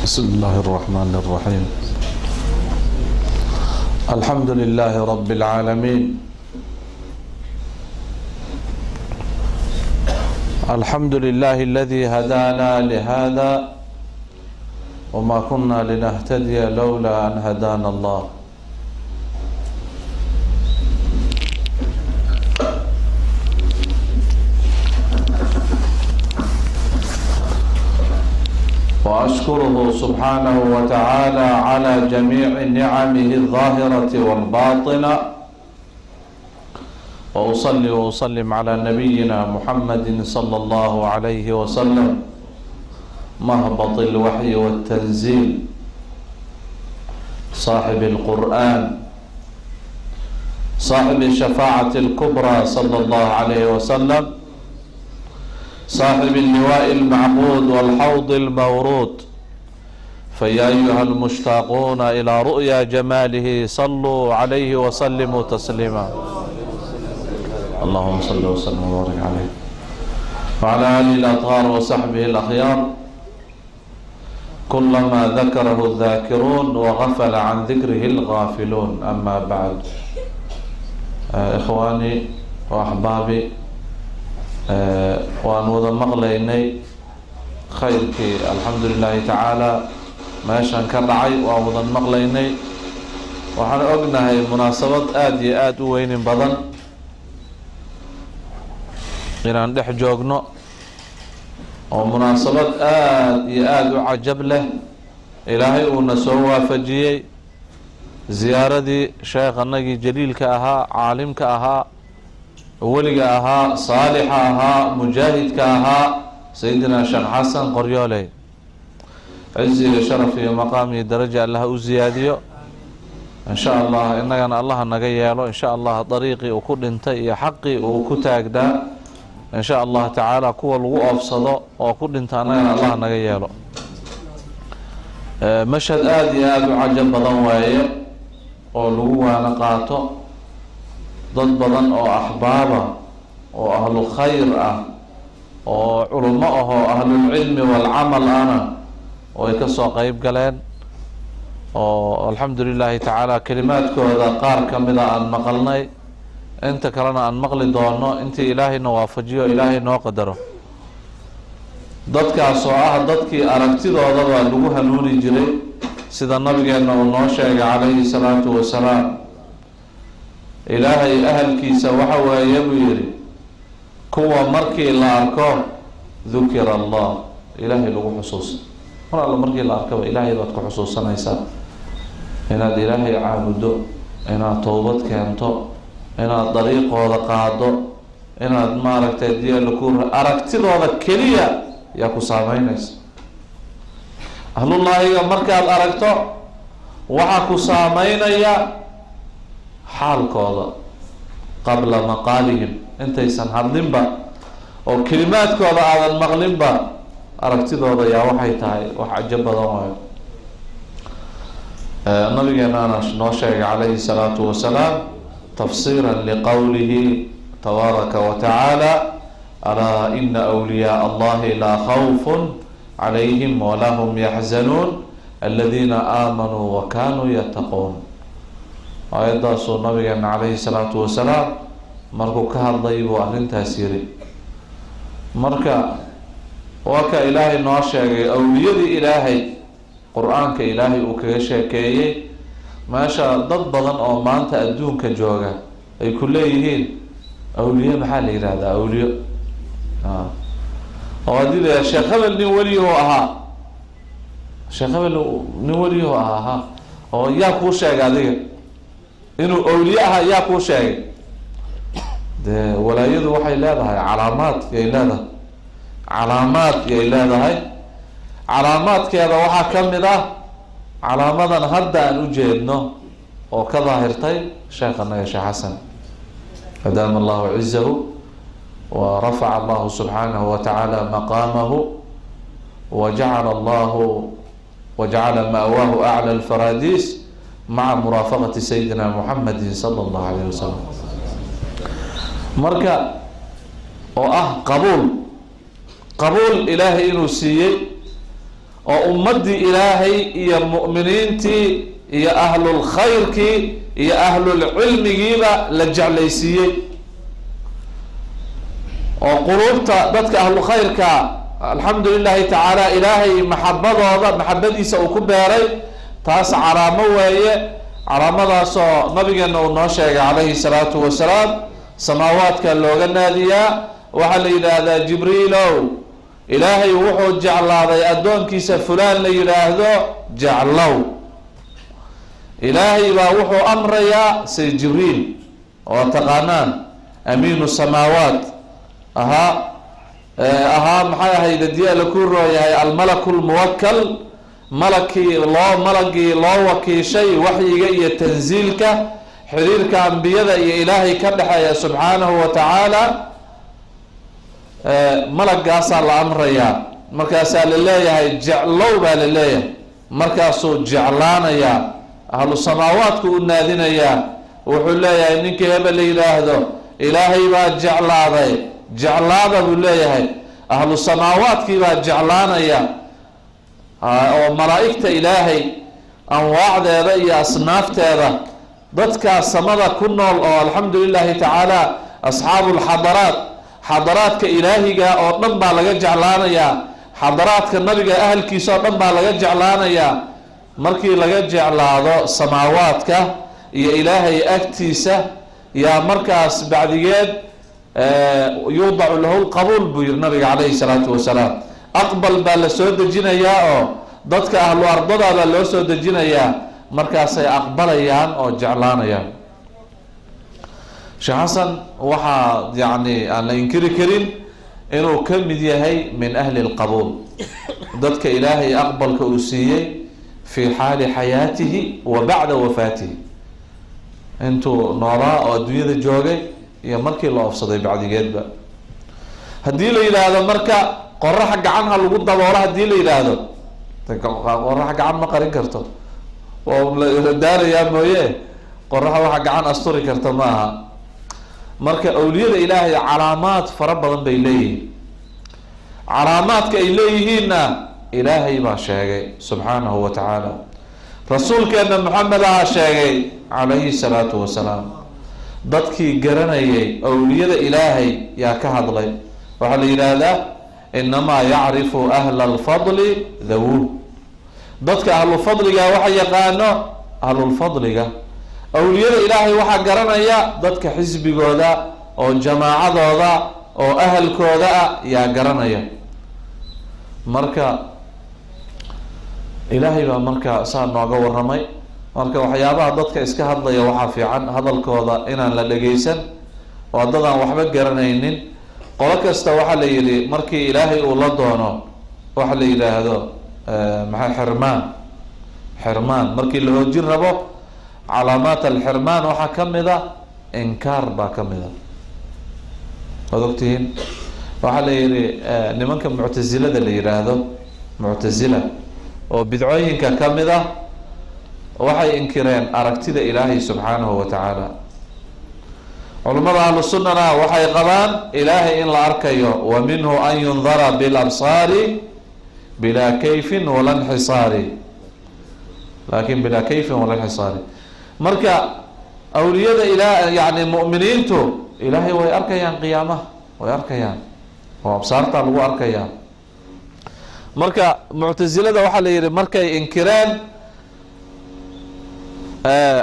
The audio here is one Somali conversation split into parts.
بسم الله الرحمن الرحيم. الحمد لله رب العالمين. الحمد لله الذي هدانا لهذا وما كنا لنهتدي لولا أن هدانا الله. وأشكره سبحانه وتعالى على جميع نعمه الظاهرة والباطنة، وأصلي وأسلم على نبينا محمد صلى الله عليه وسلم مهبط الوحي والتنزيل، صاحب القرآن، صاحب الشفاعة الكبرى صلى الله عليه وسلم، صاحب اللواء المعقود والحوض المورود. فيا أيها المشتاقون إلى رؤيا جماله صلوا عليه وسلموا تسليما. اللهم صل وسلم وبارك عليه وعلى آله الأطهار وصحبه الأخيار، كلما ذكره الذاكرون وغفل عن ذكره الغافلون. أما بعد، إخواني وأحبابي، waan wada maqlaynay khayrkii alxamdu lilaahi tacaala meeshan ka dhacay, waan wada maqlaynay. waxaan ognahay munaasabad aada iyo aada u weynin badan inaan dhex joogno, oo munaasabad aada iyo aada u cajab leh. ilaahay uuna soo waafajiyey ziyaaradii sheekhanagii jaliilka ahaa, caalimka ahaa, weliga ahaa, saalixa ahaa, mujaahidka ahaa, sayidina sheekh xasan qoryooley. cizi iyo sharaf iyo maqaam iyo daraja allaha u ziyaadiyo in sha allah. innagana allaha naga yeelo in sha allah dariiqii uu ku dhintay iyo xaqii uu ku taagdaa in sha allah tacaala kuwa lagu oofsado oo ku dhinta annagana allaha naga yeelo. mashhad aada iyo aada u cajab badan waaye oo lagu waana qaato. dad badan oo axbaaba oo ahlu khayr ah oo culummo ahoo ahlulcilmi walcamal ana oo ay ka soo qeyb galeen, oo alxamdu lilaahi tacaala kelimaadkooda qaar ka mida aan maqalnay, inta kalena aan maqli doono intii ilaahayna waafajiyo ilaahay noo qadaro. dadkaas oo ah dadkii aragtidoodaba lagu hanuuni jiray, sida nabigeenna uu noo sheegay calayhi salaatu wasalaam. ilaahay ahalkiisa waxa weeye buu yidhi kuwa markii la arko dukira allah, ilaahay lagu xusuusa. mar alla markii la arkaba ilaahay baad ku xusuusanaysaa, inaad ilaahay caabudo, inaad towbad keento, inaad dariiqooda qaado, inaad maaragtay diyaalaku aragtidooda keliya yaa ku saameynaysa. ahlullaahiga markaad aragto waxaa ku saameynaya xaalkooda qabla maqaalihim, intaysan hadlinba oo kelimaadkooda aadan maqlinba, aragtidooda yaa waxay tahay wax cajab badan waayo. nabigeenana noo sheegay calayhi salaatu wasalaam tafsiiran liqowlihi tabaaraka wa tacaala alaa ina wliyaa allahi laa khawfun calayhim walaa hum yaxzanuun aladiina aamanuu wa kaanuu yattaquun. aayaddaasuu nabigeena calayhi salaatu wasalaam markuu ka hadlay buu arrintaas yiri. marka waa ka ilaahay noo sheegay awliyadii ilaahay qur-aanka ilaahay uu kaga sheekeeyey. meesha dad badan oo maanta adduunka jooga ay ku leeyihiin awliye, maxaa la yihahdaa awliyo? oo haddii la sheekh hebel nin weliyuhu ahaa, sheekh hebel nin weliyuhu ahaa, oo yaa kuu sheegay adiga inuu awliye aha? yaa kuu sheegay? dee walaayadu waxay leedahay calaamaad yay leedahay, calaamaad yay leedahay. calaamaadkeeda waxaa ka mid ah calaamadan hadda aan u jeedno oo ka daahirtay sheekhanaga sheekh xasan adaama allahu cizahu wa rafaca allahu subxaanahu wa tacaala maqaamahu wa jacala ma'waahu acla alfaradiis maca muraafaqati sayidina muxamedin sala allahu alayh wasalam. marka oo ah qabuul ilaahay inuu siiyey وأمدي إلهي يا مؤمنينتي يا أهل الخير كي يا أهل العلم جيبا لجعليسية وقلوبتا ضدك أهل الخير كا الحمد لله تعالى إلهي محبتي سأكبري تاس عرامة وهي عرامة سو نبينا ونشأ عليه الصلاة والسلام سماوات كاللوغنا ديا وحل إلى هذا جبريل إلهي وحو جعل هذا أدون كيس فلان ليلاهدو جعلو إلهي وحو أمر يا سي جبريل وتقانان أمين السماوات أها محايا هيدا ديال كورو يا الملك الموكل ملكي الله وكي شيء وحي جاي تنزيلك حريرك أنبياء يا إلهي كدحيا سبحانه وتعالى ملك قاصر الأمر يا مركز لله يا جعلوا بالله مركز جعلانا يا أهل السماوات كنا ذنا يا وحلا يا إنك هبل إله ذو إلهي ما جعل هذا جعل هذا بالله يا أهل السماوات كيف جعلانا يا وملائكة إلهي أنواع ذا يا أصناف ذا ضدك السماء كنا الحمد لله تعالى أصحاب الحضارات حضارات كإلهي جاء ونبى لجا جعلانا يا حضارات كالنبي جاء أهل كيسا نبى لجا جعلانا يا مركي لجا جعل هذا السماوات كا يا إلهي أكتيسة يا مركز بعد جد يوضع له القبول بالنبي عليه الصلاة والسلام أقبل بالسود الجنيا ضدك أهل الأرض بالسود الجنيا مركز أقبل يان أو جعلانا يا شيخ حسن وحا يعني أنا إنكر كريم إنه كم هي من أهل القبول ضدك إلهي أقبل كأسية في حال حياته وبعد وفاته أنتو نوراء والدنيا ذي جوجي يا مركي الله أفصدي بعد جد هدي له إلى هذا مركا قرر حق عنها الوضع وراها هدي له إلى هذا قرر حق عن ما قرين كرتو ودار يا مويه قرر حق عن أسطوري كرتو معها مركا أولياء الإلهي علامات فربضا بإليه علامات كإليهن إلهي ما شاقي سبحانه وتعالى رسول كأن محمد شاقي عليه الصلاة والسلام ضدكي قرني أولياء الإلهي يا كهضلي وحل إلى ذا إنما يعرف أهل الفضل ذووه ضدك أهل الفضل يا وحي يقانو أهل الفضل يا أولياء إلهي وحا قرنيا ضدك حزب قودا أو جماعة قودا أو أهل كودا يا قرنيا مركا إلهي مركا صار نوغا ورمي مركا وحيابها ضدك إسكا هدليا وحا في عن هذا الكودا إنا لدقيسن وضدنا وحبا قرنينين قولك استوحى ليلي مركي إلهي أولا دونو وحا ليلي هذا محا حرمان مركي اللي هو جربه علامات الحرمان وحا كمدا إنكار با كمدا وذكتين وحا ليلي نمانك معتزلة اللي يراهدو معتزلة وبدعوين كمدا وحي إنكرين أركتد إلهي سبحانه وتعالى علماء أهل السنة وحي قبان إلهي إن الأركيو ومنه أن ينظر بالأبصار بلا كيف ولا انحصار لكن بلا كيف ولا انحصار مركا أولياء إله يعني مؤمنين تو إلهي ويأركيان قيامة ويأركيان وأبصارته لو أركيان مركا معتزلة وحا ليري مركا إنكران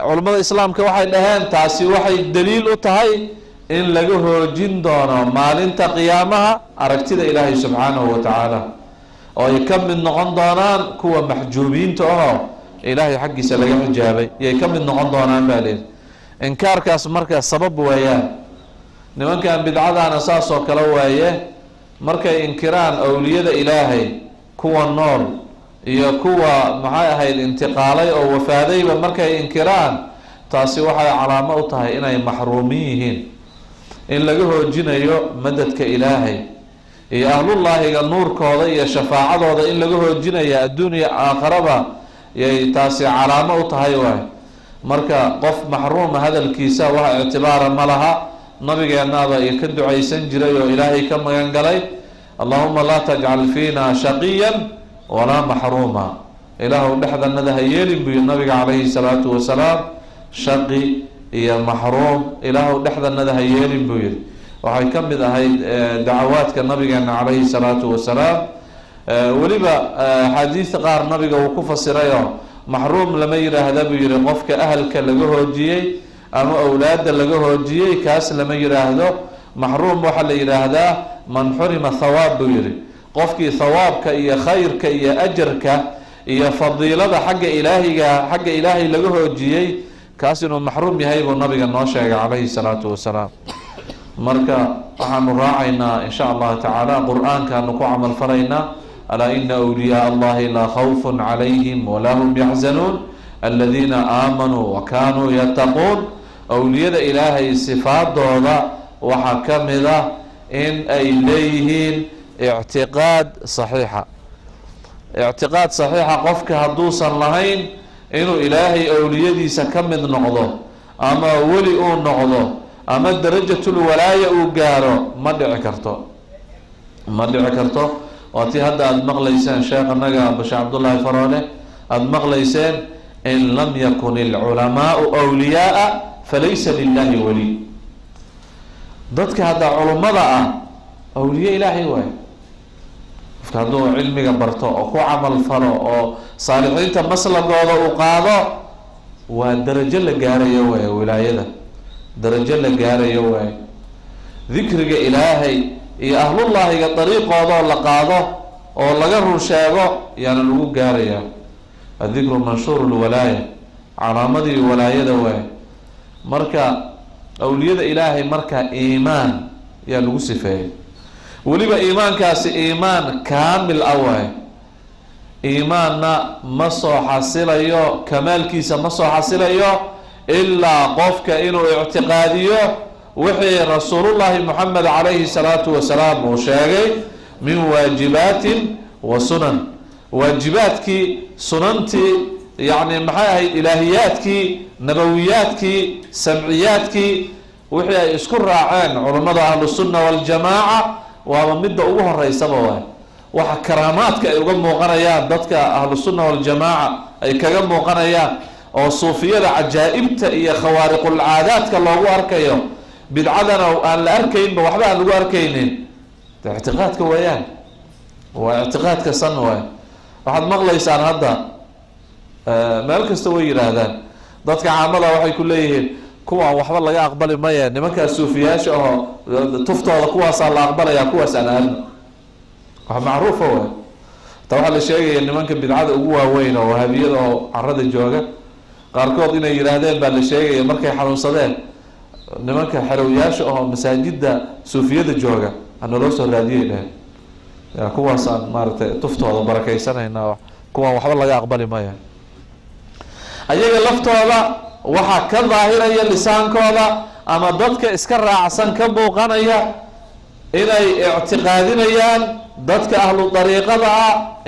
علماء الإسلام كواحد لهان تاسي واحد دليل أتهاي إن لجوه جندنا مالين قيامها أركتد إلهي سبحانه وتعالى أو يكمل نغندانان كوا محجوبين تأه إلهي حقي سلجم الجابي يكمل نغندانان بالين إنكار كاس مركز سبب وياه نمن كان بدعة عن أساس وكلو وياه مركز إنكران أولياء إلهي كوا النور iyo kuwa maxay ahayd intiqaalay oo wafaaday ba markay inkiraan taasi waxay calaamo u tahay inay mahruumin yihiin in laga hoojinayo madadka ilaahay iyo ahlullaahiga nuurkooda iyo shafaacadooda in laga hoojinayo adduunyo aakhiraba yay taasi calaamo u tahay waay marka qof mahruum hadalkiisa waxa ictibaar ma laha nabigeenaaba ay ka ducaysan jiray oo ilaahay ka magan galay allahumma la taj'al fiina shaqiyan ولا محروما إله لحظة ندها يلي بالنبي عليه الصلاة والسلام شقي يا محروم إله لحظة ندها يلي بيل وحي كم هاي دعوات كالنبي عليه الصلاة والسلام ولبا حديث قار النبي وكوف السرايا محروم لما يرى هذا بيرى قفك أهلك لجوه جيي أما أولاد لجوه جيي كاس لما يرى هذا محروم وحل يرى هذا من حرم ثواب بيرى قفك ثوابك يا خيرك يا أجرك يا فضيلة حق إلهي لجوه جيي كاس إنه محروم يهيب النبي الناشئ عليه الصلاة والسلام مركا waxaanu raacaynaa in sha Allah ta'ala quraanka ku amal farayna ala inna awliya Allah la khawfun alayhim wa lahum yahzanun alladhina amanu wa kanu yattaqun awliyada ilaahay sifaadooda waxa kamida in ay leeyihiin i'tiqaad saxiixa qofka haduusan lahayn inuu ilaahay awliyadiisa kamid noqdo ama wali uu noqdo ama darajatul walaaya uu gaaro ma dhici karto waati hadda aad maqlaysaan sheekanaga Basha Abdullah Farone aad maqlayseen in lam yakun al ulama awliyaa falaysa lillahi wali dadka hadda culimada ah awliya ilaahi waay fadoo cilmiga barto oo ku amal falo oo saalixiinta maslagooda uu qaado waa darajo la gaarayo way wilaayada درجة لجارة يوعي ذكر إلهي يا أهل الله طريق قاضي ولا قاضي ولا جر شاقة يعني لو جارية الذكر منشور الولاية على مدى الولاية دواه مركا أولياء إلهي مركا إيمان يا لو صفه ولبا إيمان كاس إيمان كامل أواه إيماننا مصو حصل يو كمال كيس مصو حصل يو إلا قفك إنه اعتقاديه وحي رسول الله محمد عليه الصلاة والسلام وشاقي من واجبات وسنن واجباتك سننتي يعني محاهي إلهياتك نبوياتك سمعياتك وحي يشكر راعان علماء أهل السنة والجماعة ومدى أوها الرئيس بواه وحا كراماتك يقوم موقنيان ضدك أهل السنة والجماعة أي كقوم موقنيان oo suufiyada cajaa'ibta iyo khawaariqul caadaadka loogu arkayo bidcadana aan la arkayn waxba aan lagu arkaynin i'tiqaadka weeyaan waa i'tiqaadka san way waxaad maqlaysaan hadda meel kasta way yiraahdaan dadka caamada waxay ku leeyihiin kuwa waxba laga aqbali maayo nimanka suufiyaasha oo tuftooda kuwaas la aqbalaya kuwaas aan wax macruuf ah waxa la sheegay nimanka bidcada ugu waaweyn oo wahabiyada oo carrada jooga qaarkood inay yiraahdeen baa la sheegay markay xanuunsadeen nimanka xarooyaasha oo masaajida suufiyada jooga ana loo soo raadiyay ya kuwaas aan maartay tuftooda barakaysanayna kuwa waxba laga aqbali maayo ayaga laftooda waxa ka daahiraya lisaankooda ama dadka iska raacsan ka booqanaya inay i'tiqaadinayaan dadka ahlu dariiqada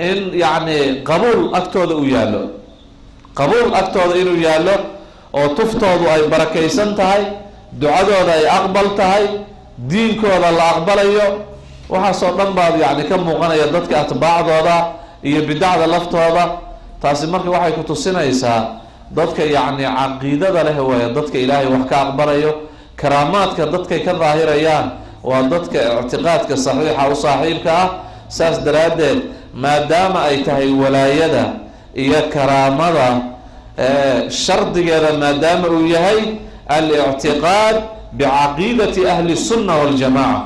in yaani qabuul agtooda u yaalo قبول أكتوض إنو يالو أو تفتوض أي بركيسان تهي دعادو أي أقبل تهي دين كوضا لا أقبل أيو وحاسو ننباد يعني كم مغانا يددك أتباع دوضا يبدع دا لفتوضا تاسي مركي وحي كتو سنة إيسا ددك يعني عقيدة دا له ويددك إلهي وحكا أقبل أيو كراماتك ددك كظاهر أيان وددك اعتقادك صحيحة وصاحبك ساس درادين ما دام أي تهي ولايدا إيا كرامة شرط ما دام وياهي الاعتقاد بعقيدة أهل السنة والجماعة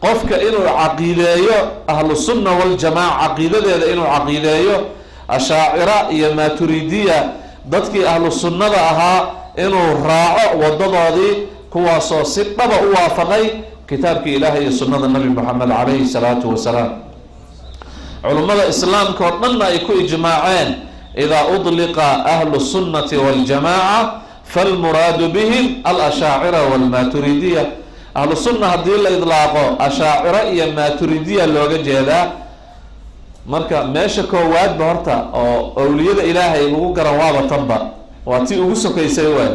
قفك إنه عقيدة أهل السنة والجماعة عقيدة إنه عقيدة أشاعرة إيا ما تريدية ضدك أهل السنة أها إنه راعة وضضاضي كواسو سبب وافقي كتابك إلهي السنة النبي محمد عليه الصلاة والسلام علماء الإسلام كورنا يكون إجماعين إذا أطلق أهل السنة والجماعة فالمراد بهم الأشاعرة والماتريدية أهل السنة هذه الإطلاق أشاعرة إيا ماتريدية اللوغة جيدا مركا ماشا كواد بهرتا أولياء إلهي يقول روابة طبا واتي أغسو كيسيوان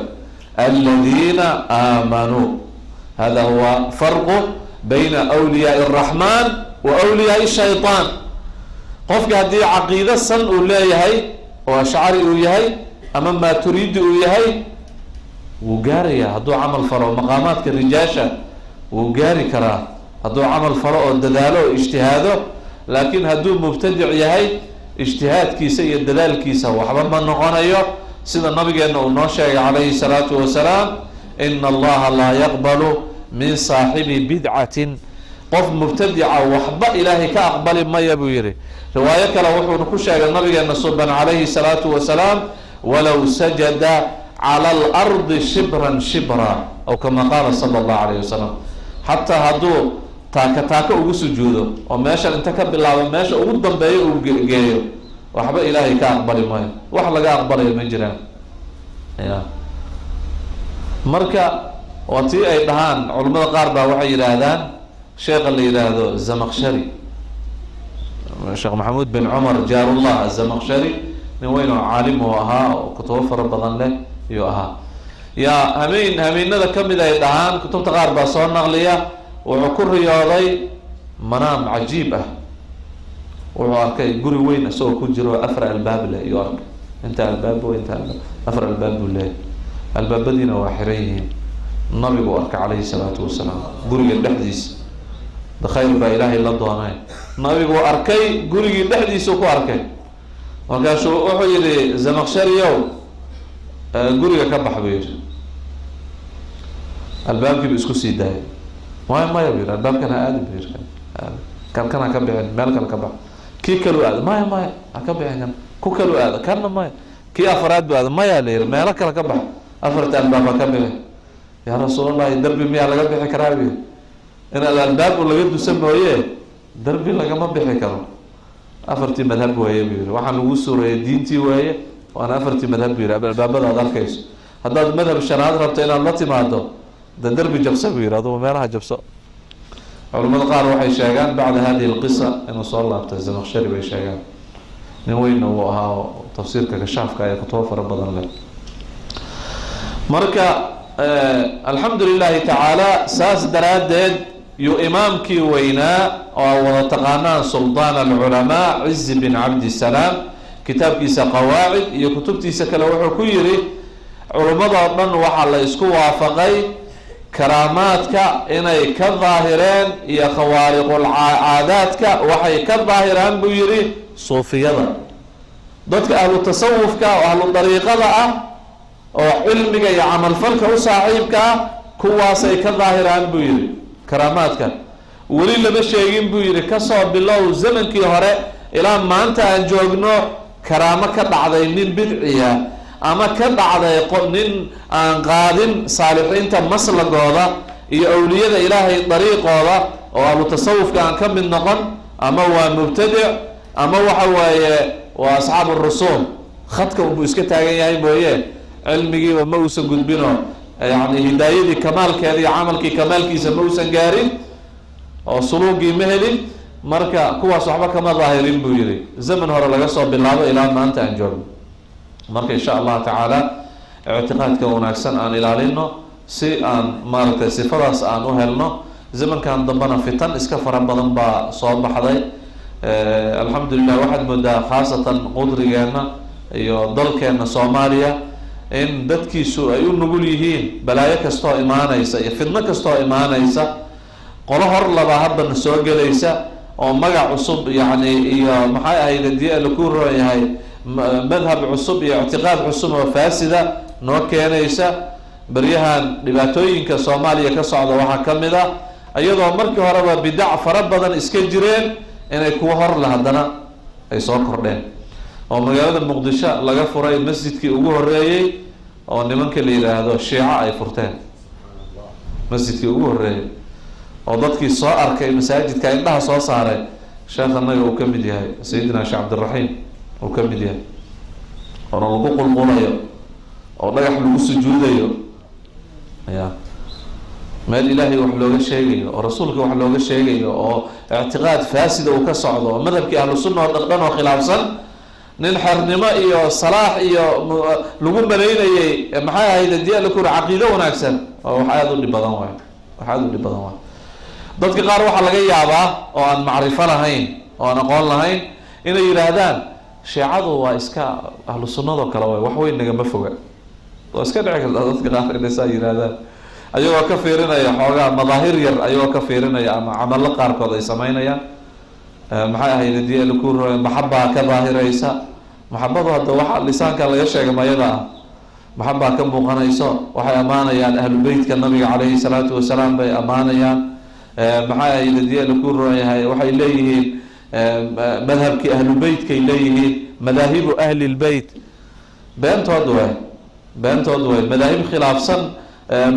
الذين آمنوا هذا هو فرق بين أولياء الرحمن وأولياء الشيطان قفك هذه عقيدة سن ولايهي وأشعري وياهي أما ما تريد وياهي وقارية هدو عمل فرع مقامات كالرجاشة وقاري كراه هدو عمل فرع الدلالة واجتهاده لكن هدو مبتدع ياهي اجتهاد كيسا الدلال كيسا وحبا ما نقون أيوه سيد النبي أنه نوشي عليه الصلاة والسلام إن الله لا يقبل من صاحب بدعة قف مبتدعة وحبا إلهي كأقبل ما يبويري رواية لو نكوشي النبي أن صبا عليه الصلاة والسلام ولو سجد على الأرض شبرا شبرا أو كما قال صلى الله عليه وسلم حتى هدو تاكا ugu sujuudo oo meesha inta ka bilaabo meesha ugu dambeeyo uu geeyo waxba ilaahay ka aqbali maayo wax laga aqbalayo ma jiraan marka watii ay dhahaan culimada qaar baa waxay yiraahdaan sheekh la yiraahdo Zamakhshari Sheekh Maxamuud bin Umar Jaarullah Zamakhshari nin weyn oo caalim oo ahaa oo kutubo fara badan leh iyo ahaa ya hameenada kamid ay dhahaan kutubta qaar baa soo naqliya وعكر رياضي منام عجيبة وعركي قري وين سو كجرو أفرع الباب لا يورك انت الباب وانت أفرع الباب ولا الباب دينا واحرين النبي بارك عليه الصلاة والسلام قري الدحديس بخير بإله إلا الضوانين النبي باركي قري الدحديس وكو أركي وقال شو أحيي لزمخشري يوم قري كبح بير الباب كيف اسكو سيداي ما يبير الباب كان عادي بير كان كبع مال كان كبع كي كلو هذا ما كبع كان كو كلو هذا كان ما كي أفراد هذا ما يلير مال كان كبع أفرد الباب كبع يا رسول الله دربي مياه لقى بيح كرابي إن الباب ولا يبدو سمه إيه دربي لقى ما بيح كرام أفرتي مذهب ويا بير وحن وسور دينتي ويا وأنا أفرتي مذهب بير الباب هذا الكيس هذا مذهب الشرائع ربطنا الله تماده ده دربي جبسة بير هذا ما لها جبسة علماء قالوا وحي شاقان بعد هذه القصة إنه صلى الله عليه وسلم الشري بي شاقان نوين وها تفسير كشاف كاية كتوفر ربضان لك مركا الحمد لله تعالى ساس درادد يو إمامك وينا وتقانا سلطان العلماء عز بن عبد السلام كتاب كيسا قواعد يو كتب تيسا كالوحو كيري علماء ضرطان وحا لا يسكو وافقي كراماتك إني كظاهرين يا خوارق العاداتك وحي كظاهرين بيري صوفيا ضدك أهل التصوفك وأهل الطريقة وعلمك يا عمل فلك وصاحبك كواسي كظاهرين بيري كراماتك ولي لما شيئين بيري كصاب بالله زمن كي هراء إلى ما أنت أنجوغنو كرامك بعدين بدعية أما كبعد يقولن أن قادم صالحين تمثل جودا يأولياء إلهي طريق هذا أو تصوف كان كم من نقل أما هو مبتدع أما هو وأصحاب الرسوم خدك وبسكت هاي بويه علمي وموسى قد بنا يعني هداية كمال كذي عمل كي كمال كي سموسى جاري أو سلوكي مهلي مركا كوا صحبك ما ظاهرين بويري زمن هذا لقصة بالله إلى ما أنت أنجر marka insha Allah taala اعتقادka wanaagsan aan ilaalino si aan maartay sifadaas aan u helno zamankan dambana fitan iska fara badan ba soo baxday alxamdulillah waxaad moodaa khaasatan qudrigeena iyo dalkeena Soomaaliya in dadkiisu ay u nugul yihiin balaayo kasto imaanaysa iyo fidna kasto imaanaysa qolo hor laba hadda soo galaysa oo magac cusub yaani iyo maxay ahayd diin la ku rooyahay مذهب عصب اعتقاد عصب وفاسدة نوكينيسا بريهان لباتوين كصوماليا كصعدة وحا كمدا أيضا مركي هربا بدع فربضا اسكجرين إن يكون هر لهدنا أي صوكر لين ومقالة المقدشة لغا فراي مسجد كي أقوه الرأيي ونمانك اللي هذا الشيعة أي فرتين مسجد كي أقوه الرأيي وضدك صائر كي مساجد كي إنها صوصاري شيخ النبي وكمل هاي سيدنا شيخ عبد الرحيم وكمل هاي أنا لقوق القرية أو لا يحلو السجودية يا ما الإلهي وحلوه الشيء ورسولك وحلوه الشيء أو اعتقاد فاسد وكسعد ومذهب كأهل السنة والإقدام وخلاف سن ننحر نمائي وصلاح لقوم بلينا محايا هيدا الديان لكون عقيدة وناكسن وحايا ذو اللي بدن واحد وحايا ذو اللي بدن واحد ضدك قارو حلقة يابا وأن معرفة لهين وأن أقول لهين inay yiraahdaan shiicadu waa iska ahlu sunnado kale way wax weyn naga ma foga oo iska dhici karta dadka qaar inay saa yiraahdaan ayagoo ka fiirinaya xoogaa madaahir yar ayagoo ka fiirinaya ama camalo qaarkood ay samaynayaan maxay ahayd hadii la ku rooyo maxaba ka daahiraysa maxabadu hadda waxa lisaanka laga sheegay mayada maxaba ka muuqanayso waxay amaanayaan ahlu beytka nabiga calayhi salaatu wasalaam bay amaanayaan maxay ahayd hadii la ku rooyahay waxay leeyihiin madhabkii ahlu beytkay leeyihiin madaahibu ahli lbeyt beentood way madaahib khilaafsan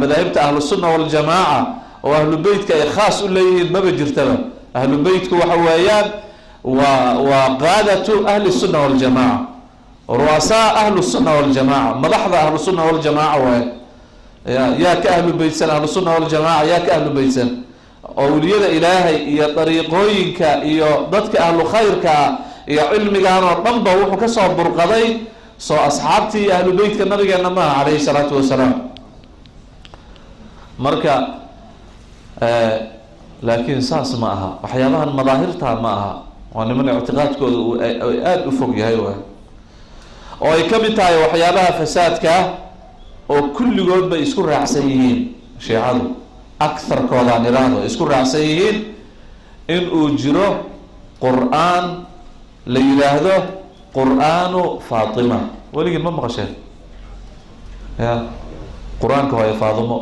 madaahibta ahlu sunna waljamaaca oo ahlu beytka ay khaas u leeyihiin maba jirtaba ahlu beytku waxa weeyaan waa qaadatu ahli sunna waljamaaca ru'asaa ahlu sunna waljamaaca madaxda ahlu sunna waljamaaca waay yaa ka ahlu beytsan ahlu sunna waljamaaca yaa ka ahlu beytsan awliyada ilaahay iyo dariiqooyinka iyo dadka ahlu khayrka iyo cilmigan oo dhan ba wuxuu ka soo burqaday soo asxaabtii iyo ahlu beytka nabigeena maaha calayhi salaatu wasalaam marka laakiin saas ma aha waxyaabahan madaahirta ma aha waa niman ictiqaadkooda uu aada u fog yahay waay oo ay ka mid tahay waxyaabaha fasaadka oo kulligood bay isku raacsan yihiin shiicadu aktharkoodaan iraahdo isku raacsan yihiin in uu jiro qur-aan la yidhaahdo qur-aanu faatima weligin ma maqasheen ya qur-aanka waayo faatimo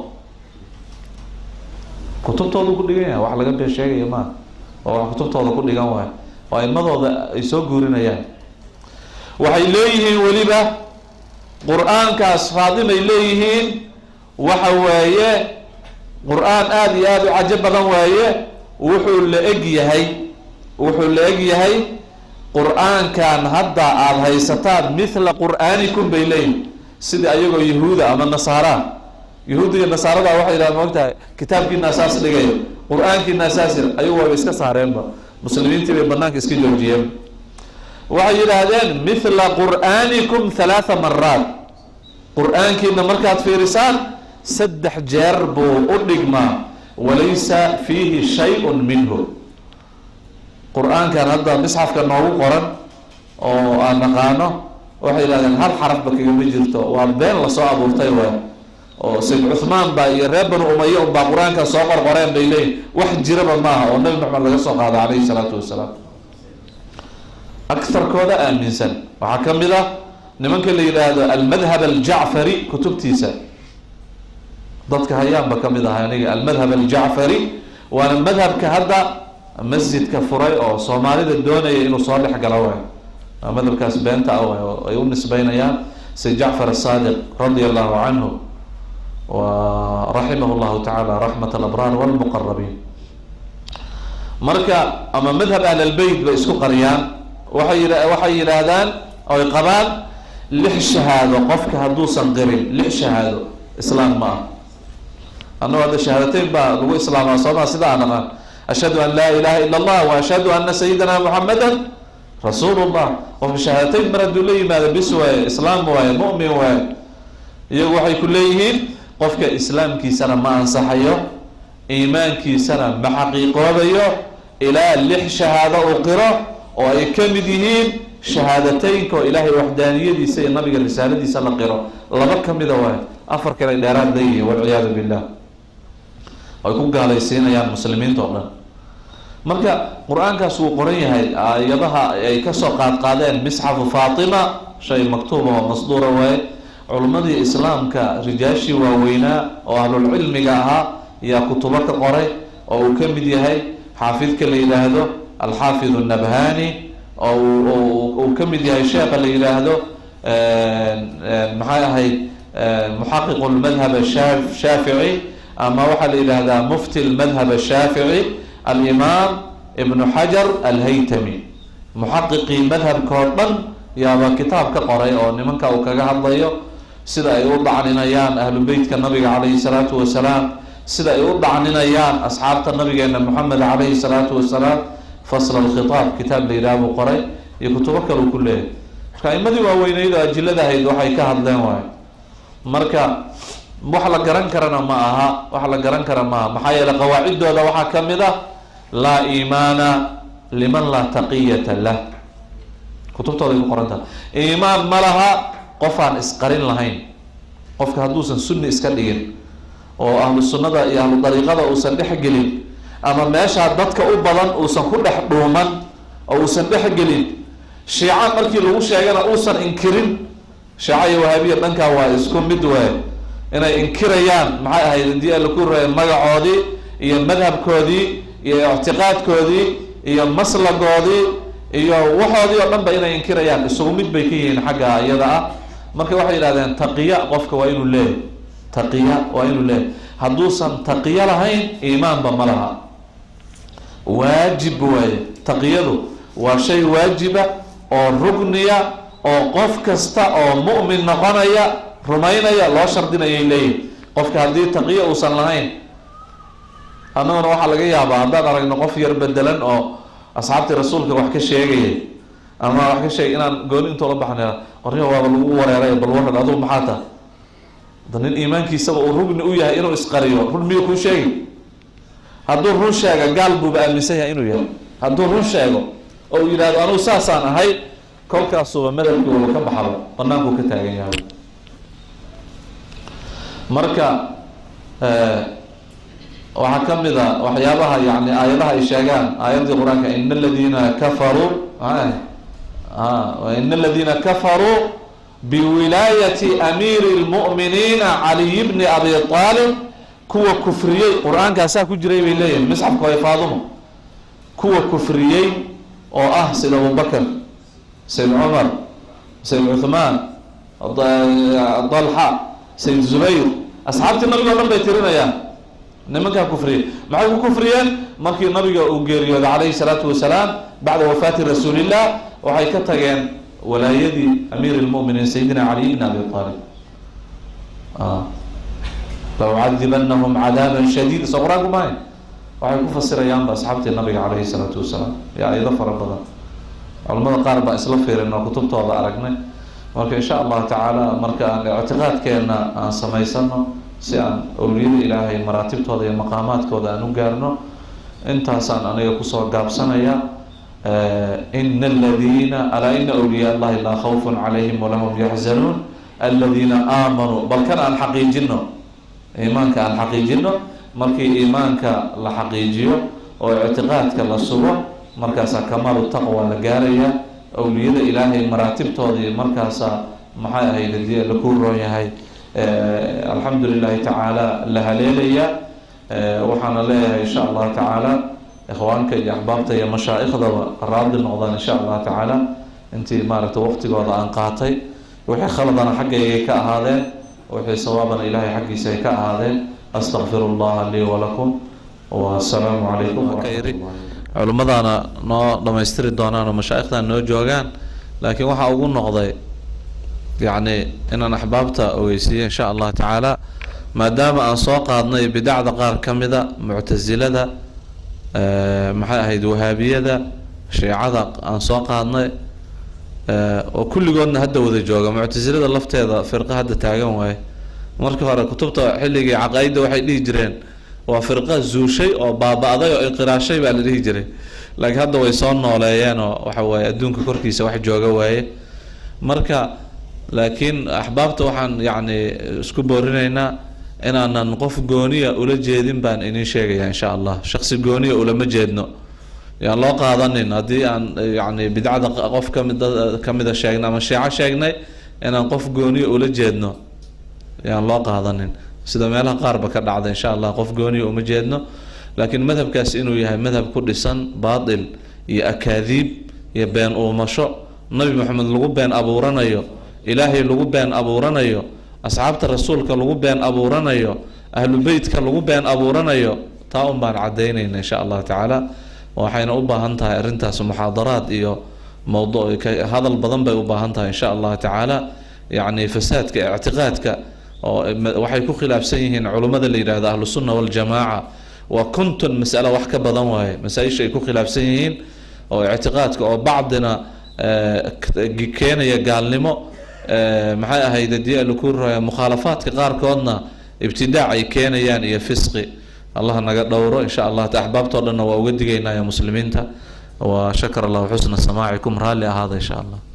kutubtooda ku dhigan yahay wax laga been sheegaya maaha oo wax kutubtooda ku dhigan waayo oo aimadooda ay soo guurinayaan waxay leeyihiin weliba qur-aankaas faatimay leeyihiin waxa weeye qur-aan aada iyo aada u cajo badan waaye wuxuu la eg yahay qur-aankan hadda aada haysataan mithla qur-aanikum bay leeyihin sidii ayagoo yahuuda ama nasaara yahuudda iyo nasaarada waxay yidhahdeen maogtahay kitaabkiina asaas dhigay qur-aankiina asaas yir ayagu waaba iska saareenba muslimiintii bay banaanka iska joojiyeen waxay yidhaahdeen mithla qur-aanikum 3 maraat qur-aankiina markaad fiirisaan 3 jeer buu u dhigmaa walaysa fiihi shay-un minhu qur-aankan hadda misxafka noogu qoran oo aan naqaano waxay yidhahdeen hal xarafba kagama jirto waa been lasoo abuurtay waay oo sayd cuthmaan baa iyo reer banu umaya unbaa qur-aanka soo qorqoreen bay leeyihin wax jiraba maaha oo nabi maxamed laga soo qaada calayhi salaatu wasalaam aktharkooda aaminsan waxaa ka mid ah nimanka la yidhaahdo almadhab aljacfari kutubtiisa dadka hayaanba ka mid ahay aniga almadhab aljacfari waana madhabka hadda masjidka furay oo soomaalida doonaya inuu soo dhex galo waay madhabkaas beenta ah waay oo ay u nisbeynayaan sayd jacfar asaadiq radia allahu canhu wa raximah llahu tacaala raxmat alabraar walmuqarabiin marka ama madhab ahl albeyt bay isku qariyaan waxay yidhaahdaan oy qabaan 6 shahaado qofka hadduusan qirin 6 shahaado islaam ma ah annagu hadda shahaadateyn baa lagu islaamaa soomaa sida aan naqaan ashhadu an laa ilaha ila allah wa ashhadu ana sayidina muxamadan rasuul llah qofka shahaadateyn mar hadduu la yimaado bis waaye islaam waaye mu'min waaye iyagu waxay ku leeyihiin qofka islaamkiisana ma ansaxayo iimaankiisana ma xaqiiqoobayo ilaa 6 shahaado uu qiro oo ay ka mid yihiin shahaadateynka oo ilaahay waxdaaniyadiisa iyo nabiga risaaladiisa la qiro 2 ka mida waaye 4 kale dheeraad leeyihiin walciyaadu billah ay ku gaalaysiinayaan muslimiinta oo dhan marka qur-aankaas wuu qoran yahay aayadaha ay kasoo qaadqaadeen misxafu faatima shay maktuuba oo masduura waaye culimmadii islaamka rijaashii waaweynaa oo ahlulcilmiga ahaa yaa kutubo ka qoray oo uu ka mid yahay xaafidka la yidhaahdo alxaafid الnabhani oo uu ka mid yahay sheekha la yidhaahdo maxay ahayd muxaqiq اlmadhab shaafici ama waxaa la yidhaahdaa mufti اlmadhab shaafici alimaam ibnu xajar alhaytami muxaqiqii madhabka oo dhan yaaba kitaab ka qoray oo nimanka uu kaga hadlayo sida ay u dhacninayaan ahlu beytka nabiga calayhi salaatu wasalaam sida ay u dhacninayaan asxaabta nabigeena moxamed calayhi salaatu wasalaam fasl alkhitaab kitaab la yidhaha buu qoray iyo kutubo kale uu ku leeyahay marka aimadii waaweyneyd oo ajilada ahayd waxay ka hadleen waayo marka wax la garan karana ma aha wax la garan kara maaha maxaa yeele qawaaciddooda waxaa ka mid ah laa iimaana liman laa taqiyata lah kutubtooda ay ku qoran tahay. iimaan ma laha qof aan isqarin lahayn. qofka hadduusan sunni iska dhigin oo ahlu sunnada iyo ahlu dariiqada uusan dhex gelin, ama meeshaa dadka u badan uusan ku dhex dhuuman oo uusan dhex gelin, shiica markii lagu sheegana uusan inkirin. shiica iyo wahaabiya dhankaa waa isku mid waay, inay inkirayaan maxay ahayd hadii alla ku reeyay magacoodii iyo madhabkoodii iyo ictiqaadkoodii iyo maslagoodii iyo waxoodii oo dhan ba inay inkirayaan. isugu mid bay ka yihiin xagga iyada ah. marka waxay yidhahdeen taqiya qofka waa inuu leeyahy, taqiya waa inuu leeyahy. hadduusan taqiyo lahayn iimaanba ma laha. waajib waaye, taqiyadu waa shay waajiba oo rugniya oo qof kasta oo mu'min noqonaya rumaynaya loo shardinayay leeyihin. qofka haddii taqiyo uusan lahayn, annaguna waxaa laga yaabaa haddaan aragno qof yar bedelan oo asxaabtii rasuulka wax ka sheegayay ama wax ka sheegay inaan gooni intoo la baxnay qorniga waaba lagu wareeray bal waran adugu maxaa taha. hadda nin iimaankiisaba uu rugni u yahay inuu isqariyo run miyuu kuu sheegi? hadduu run sheega gaal buuba aaminsan yahay inuu yahay. hadduu run sheego oo uu yidhahdo anugu saasaan ahay, kolkaasuba madhabkii uu ka baxaba bannaankuu ka taagan yahay. marka waxaa ka mid a waxyaabaha yani aayadaha ay sheegaan aayaddii qur-aanka ina aladiina kafaruu ina aladiina kafaruu biwilaayati amiiri lmu'miniina caliy bni abi aalib, kuwa kufriyey qur-aankaasaa ku jiray bay leeyihin misxafka way faadumo. kuwa kufriyey oo ah sida abubakr, sayd cumar, sayd cuthmaan, dalxa, sayd zubayr, asxaabtii nabiga o dhan bay tirinayaan. nimankaa kufriyey maxay ku kufriyeen? markii nabiga uu geeriyooday calayhi salaatu wasalaam bacda wafaati rasuulillah, waxay ka tageen walaayadii amiir lmuminiin sayidina caliy bn abi aalib. laucadibanahum cadaaban shadiid, soo qur-aanku mahay. waxay ku fasirayaanba asxaabtii nabiga calayhi salaatu wasalaam iyo ayado fara badan. culamada qaar baa isla fiirin oo kutubtooda aragnay. marka insha allahu tacaala marka aan ictiqaadkeena aan samaysano si aan awliyada ilaahay maraatibtooda iyo maqaamaadkooda aan u gaarno, intaasaan aniga kusoo gaabsanaya. ina aladiina alaa ina awliyaa allahi laa khawfun calayhim walahum yaxzanuun aladiina aamanuu. balkan aan xaqiijino iimaanka, aan xaqiijino. markii iimaanka la xaqiijiyo oo ictiqaadka la sugo, markaasaa kamaalu taqwa la gaaraya. awliyada ilaahay maraatibtoodii markaasaa maxay ahayd hadii la ku roon yahay alxamdu lilahi tacaala la haleelaya. waxaana leeyahay insha allahu tacaala ikhwaanka iyo axbaabta iyo mashaaikhdaba raadi noqdaan insha allahu tacaala. intii maaragtay waqtigooda aan qaatay, wixii khaladana xaggaygay ka ahaadeen, wixii sawaabana ilahay xaggiisa ay ka ahaadeen. astaqfiru llaha lii walakum wasalaamu calaykum culimmadaana noo dhamaystiri doonaan oo mashaa'ikhdan noo joogaan. laakiin waxaa ugu noqday yacni inaan axbaabta ogeysiiyo insha allah tacaala, maadaama aan soo qaadnay bidacda qaar ka mida, muctasilada, maxay ahayd wahaabiyada, shiicada aan soo qaadnay oo kulligoodna hadda wada jooga. muctasilada lafteeda firqa hadda taagan waaye. markii hore kutubta xilligii caqaa'idda waxay dhihi jireen waa firqa zuushay oo baaba-day oo inqiraashay baa la dhihi jiray. laakiin hadda way soo nooleeyeen oo waxa waaye adduunka korkiisa wax jooga waaye. marka laakiin axbaabta waxaan yacni isku boorinaynaa inaanan qof gooniya ula jeedin baan idin sheegaya insha allah. shaksi gooniya ulama jeedno, yaan loo qaadanin haddii aan yacni bidcada qof kamida sheegnay ama shiico sheegnay inaan qof gooniya ula jeedno yaan loo qaadanin, sida meelaha qaarba ka dhacda. insha allah qof gooniya uma jeedno, laakiin madhabkaas inuu yahay madhab ku dhisan baatil iyo akaadiib iyo been uumasho, nabi maxamed lagu been abuuranayo, ilaahay lagu been abuuranayo, asxaabta rasuulka lagu been abuuranayo, ahlu beytka lagu been abuuranayo. taa un baan cadaynayna insha allahu tacaala. waxayna u baahan tahay arrintaas muxaadaraad iyo mawduuc hadal badan bay u baahan tahay insha allahu tacaala. yacni fasaadka ictiqaadka oo waxay ku khilaafsan yihiin culummada la yidhahdo ahlu sunna waljamaaca waa konton mas'alo wax ka badan waaye masaa-isha ay ku khilaafsan yihiin oo ictiqaadka oo bacdina keenaya gaalnimo, maxay ahayd hadii laku raya mukhaalafaadka qaarkoodna ibtidaac ay keenayaan iyo fisqi. allah naga dhowro insha allah. axbaabtoo dhanna waa uga digaynaa ya muslimiinta وشكر الله حسن سماعكم. رالي هذا إن شاء الله.